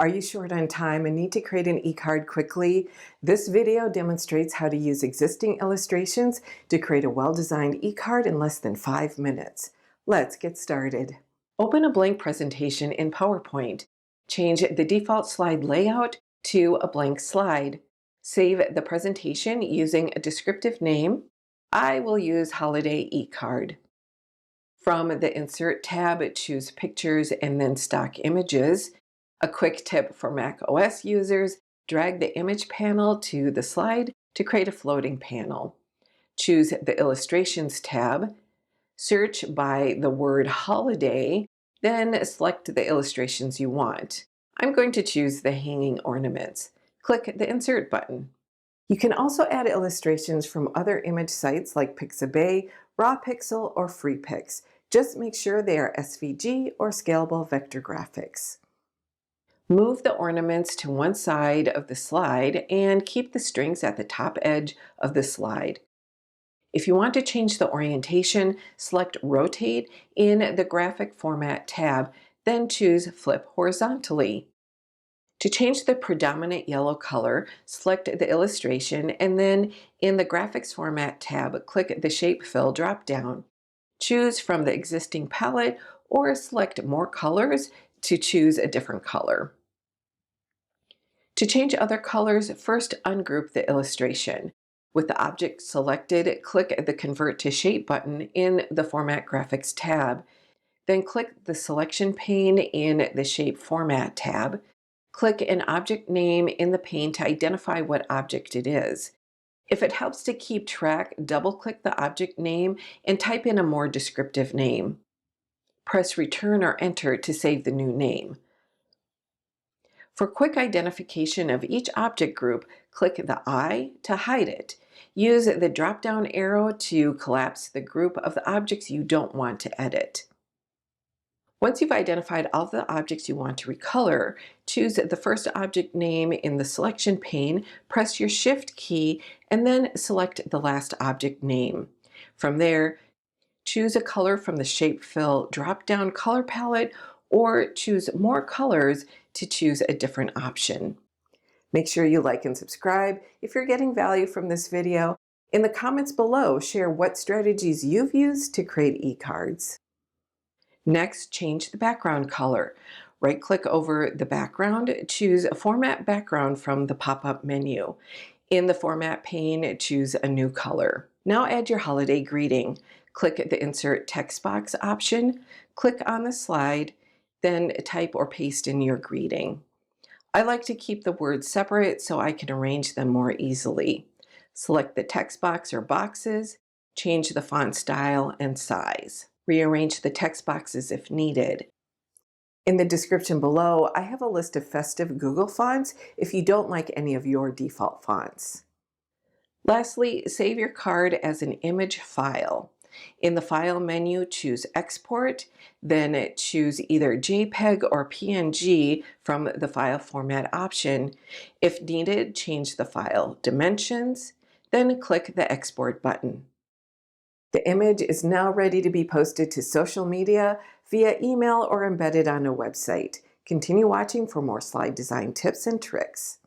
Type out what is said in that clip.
Are you short on time and need to create an eCard quickly? This video demonstrates how to use existing illustrations to create a well-designed eCard in less than 5 minutes. Let's get started. Open a blank presentation in PowerPoint. Change the default slide layout to a blank slide. Save the presentation using a descriptive name. I will use Holiday eCard. From the Insert tab, choose Pictures and then Stock Images. A quick tip for Mac OS users, drag the image panel to the slide to create a floating panel. Choose the Illustrations tab, search by the word Holiday, then select the illustrations you want. I'm going to choose the hanging ornaments. Click the Insert button. You can also add illustrations from other image sites like Pixabay, RawPixel, or FreePix. Just make sure they are SVG or scalable vector graphics. Move the ornaments to one side of the slide and keep the strings at the top edge of the slide. If you want to change the orientation, select Rotate in the Graphic Format tab, then choose Flip Horizontally. To change the predominant yellow color, select the illustration and then in the Graphics Format tab, click the Shape Fill drop-down. Choose from the existing palette or select More Colors to choose a different color. To change other colors, first ungroup the illustration. With the object selected, click the Convert to Shape button in the Format Graphics tab. Then click the Selection pane in the Shape Format tab. Click an object name in the pane to identify what object it is. If it helps to keep track, double-click the object name and type in a more descriptive name. Press Return or Enter to save the new name. For quick identification of each object group, click the eye to hide it. Use the drop-down arrow to collapse the group of the objects you don't want to edit. Once you've identified all the objects you want to recolor, choose the first object name in the selection pane, press your Shift key, and then select the last object name. From there, choose a color from the Shape Fill drop-down color palette or choose More Colors to choose a different option. Make sure you like and subscribe if you're getting value from this video. In the comments below, share what strategies you've used to create eCards. Next, change the background color. Right-click over the background, choose Format Background from the pop-up menu. In the Format pane, choose a new color. Now add your holiday greeting. Click the Insert Text Box option, click on the slide, then type or paste in your greeting. I like to keep the words separate so I can arrange them more easily. Select the text box or boxes, change the font style and size. Rearrange the text boxes if needed. In the description below, I have a list of Festive Google fonts if you don't like any of your default fonts. Lastly, save your card as an image file. In the File menu, choose Export, then choose either JPEG or PNG from the File Format option. If needed, change the file dimensions, then click the Export button. The image is now ready to be posted to social media, via email, or embedded on a website. Continue watching for more slide design tips and tricks.